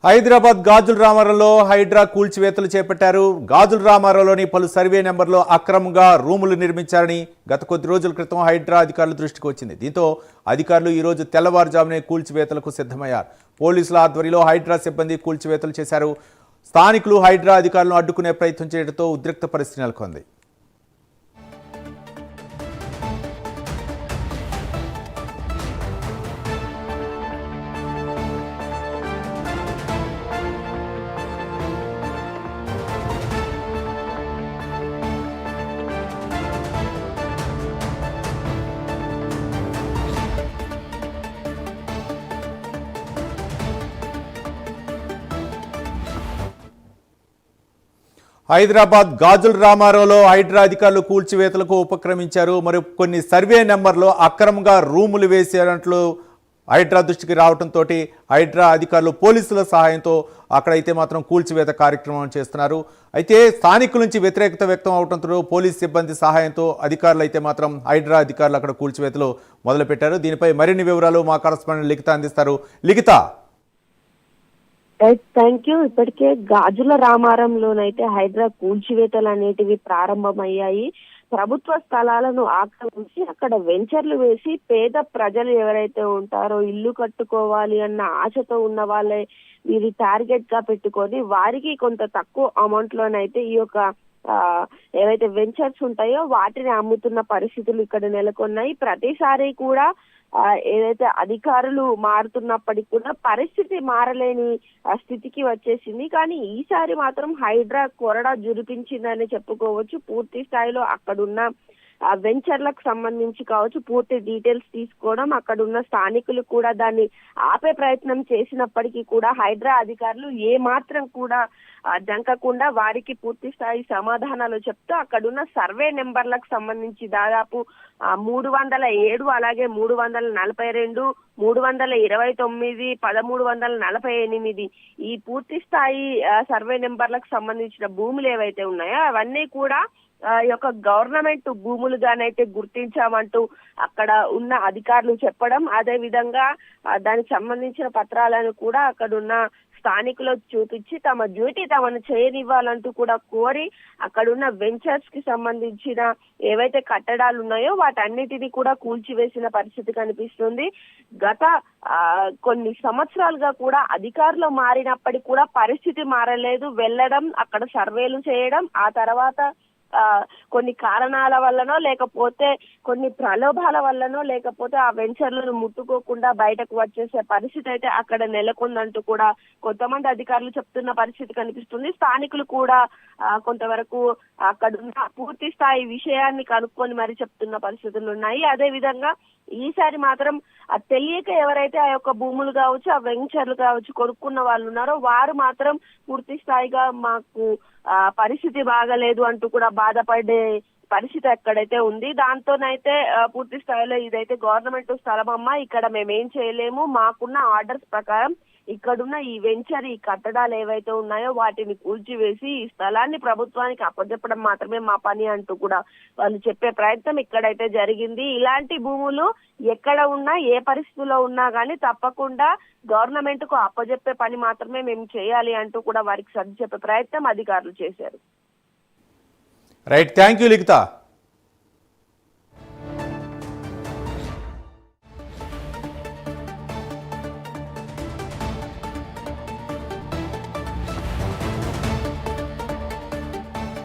హైదరాబాద్ గాజుల రామారంలో హైడ్రా కూల్చివేతలు చేపట్టారు. గాజుల రామారంలోని పలు సర్వే నెంబర్లో అక్రమంగా రూములు నిర్మించారని గత కొద్ది రోజుల క్రితం హైడ్రా అధికారుల దృష్టికి వచ్చింది. దీంతో అధికారులు ఈ రోజు తెల్లవారుజామునే కూల్చివేతలకు సిద్ధమయ్యారు. పోలీసుల ఆధ్వర్యంలో హైడ్రా సిబ్బంది కూల్చివేతలు చేశారు. స్థానికులు హైడ్రా అధికారులను అడ్డుకునే ప్రయత్నం చేయడంతో ఉద్రిక్త పరిస్థితి నెలకొంది. హైదరాబాద్ గాజుల రామారంలో హైడ్రా అధికారులు కూల్చివేతలకు ఉపక్రమించారు. మరి కొన్ని సర్వే నెంబర్లో అక్రమంగా రూములు వేసేటట్లు హైడ్రా దృష్టికి రావడంతో హైడ్రా అధికారులు పోలీసుల సహాయంతో అక్కడైతే మాత్రం కూల్చివేత కార్యక్రమం చేస్తున్నారు. అయితే స్థానికుల నుంచి వ్యతిరేకత వ్యక్తం అవడంతో పోలీస్ సిబ్బంది సహాయంతో అధికారులు అయితే మాత్రం హైడ్రా అధికారులు అక్కడ కూల్చివేతలు మొదలుపెట్టారు. దీనిపై మరిన్ని వివరాలు మా కరెస్పాండెంట్ లిఖిత అందిస్తారు. లిఖిత, థ్యాంక్ యూ. ఇప్పటికే గాజుల రామారంలోనైతే హైడ్రా కూల్చివేతలు అనేటివి ప్రారంభమయ్యాయి. ప్రభుత్వ స్థలాలను ఆక్రమించి అక్కడ వెంచర్లు వేసి పేద ప్రజలు ఎవరైతే ఉంటారో ఇల్లు కట్టుకోవాలి అన్న ఆశతో ఉన్న వాళ్ళే వీరి టార్గెట్ గా పెట్టుకొని వారికి కొంత తక్కువ అమౌంట్ లోనైతే ఈ యొక్క ఏవైతే వెంచర్స్ ఉంటాయో వాటిని అమ్ముతున్న పరిస్థితులు ఇక్కడ నెలకొన్నాయి. ప్రతిసారి కూడా ఏదైతే అధికారులు మారుతున్నప్పటికీ కూడా పరిస్థితి మారలేని స్థితికి వచ్చేసింది. కానీ ఈసారి మాత్రం హైడ్రా కొరడా జురిపించిందని చెప్పుకోవచ్చు. పూర్తి స్థాయిలో అక్కడున్న వెంచర్లకు సంబంధించి కావచ్చు పూర్తి డీటెయిల్స్ తీసుకోవడం, అక్కడున్న స్థానికులు కూడా దాన్ని ఆపే ప్రయత్నం చేసినప్పటికీ కూడా హైడ్రా అధికారులు ఏ మాత్రం కూడా జంకకుండా వారికి పూర్తి స్థాయి సమాధానాలు చెప్తూ అక్కడున్న సర్వే నెంబర్లకు సంబంధించి దాదాపు 307, అలాగే 342, 329, 1348 ఈ పూర్తి స్థాయి సర్వే నెంబర్లకు సంబంధించిన భూములు ఏవైతే ఉన్నాయో అవన్నీ కూడా యొక్క గవర్నమెంట్ భూములుగానైతే గుర్తించామంటూ అక్కడ ఉన్న అధికారులు చెప్పడం, అదే విధంగా దానికి సంబంధించిన పత్రాలను కూడా అక్కడున్న స్థానికులకు చూపించి తమ డ్యూటీ తమను చేయనివ్వాలంటూ కూడా కోరి అక్కడున్న వెంచర్స్ కి సంబంధించిన ఏవైతే కట్టడాలు ఉన్నాయో వాటన్నిటిని కూడా కూల్చివేసిన పరిస్థితి కనిపిస్తుంది. గత కొన్ని సంవత్సరాలుగా కూడా అధికారులు మారినప్పటికీ కూడా పరిస్థితి మారలేదు. వెళ్ళడం, అక్కడ సర్వేలు చేయడం, ఆ తర్వాత కొన్ని కారణాల వల్లనో లేకపోతే కొన్ని ప్రలోభాల వల్లనో లేకపోతే ఆ వెంచర్లను ముట్టుకోకుండా బయటకు వచ్చేసే పరిస్థితి అయితే అక్కడ నెలకొందంటూ కూడా కొంతమంది అధికారులు చెప్తున్న పరిస్థితి కనిపిస్తుంది. స్థానికులు కూడా కొంతవరకు అక్కడున్న పూర్తి స్థాయి విషయాన్ని కనుక్కొని మరి చెప్తున్న పరిస్థితులు ఉన్నాయి. అదే విధంగా ఈసారి మాత్రం తెలియక ఎవరైతే ఆ యొక్క భూములు కావచ్చు, ఆ వెంచర్లు కావచ్చు కొనుక్కున్న వాళ్ళు ఉన్నారో వారు మాత్రం పూర్తి స్థాయిగా మాకు పరిస్థితి బాగలేదు అంటూ కూడా బాధపడే పరిస్థితి ఎక్కడైతే ఉంది. దాంతోనైతే పూర్తి స్థాయిలో ఇదైతే గవర్నమెంట్ స్థలమమ్మా, ఇక్కడ మేమేం చేయలేము, మాకున్న ఆర్డర్స్ ప్రకారం ఇక్కడున్న ఈ వెంచర్ ఈ కట్టడాలు ఏవైతే ఉన్నాయో వాటిని కూల్చివేసి ఈ స్థలాన్ని ప్రభుత్వానికి అప్పచెప్పడం మాత్రమే మా పని అంటూ కూడా వాళ్ళు చెప్పే ప్రయత్నం ఇక్కడైతే జరిగింది. ఇలాంటి భూములు ఎక్కడ ఉన్నా ఏ పరిస్థితిలో ఉన్నా కానీ తప్పకుండా గవర్నమెంట్ కు అప్పచెప్పే పని మాత్రమే మేము చేయాలి అంటూ కూడా వారికి సర్ది చెప్పే ప్రయత్నం అధికారులు చేశారు. Right, thank you Likhita.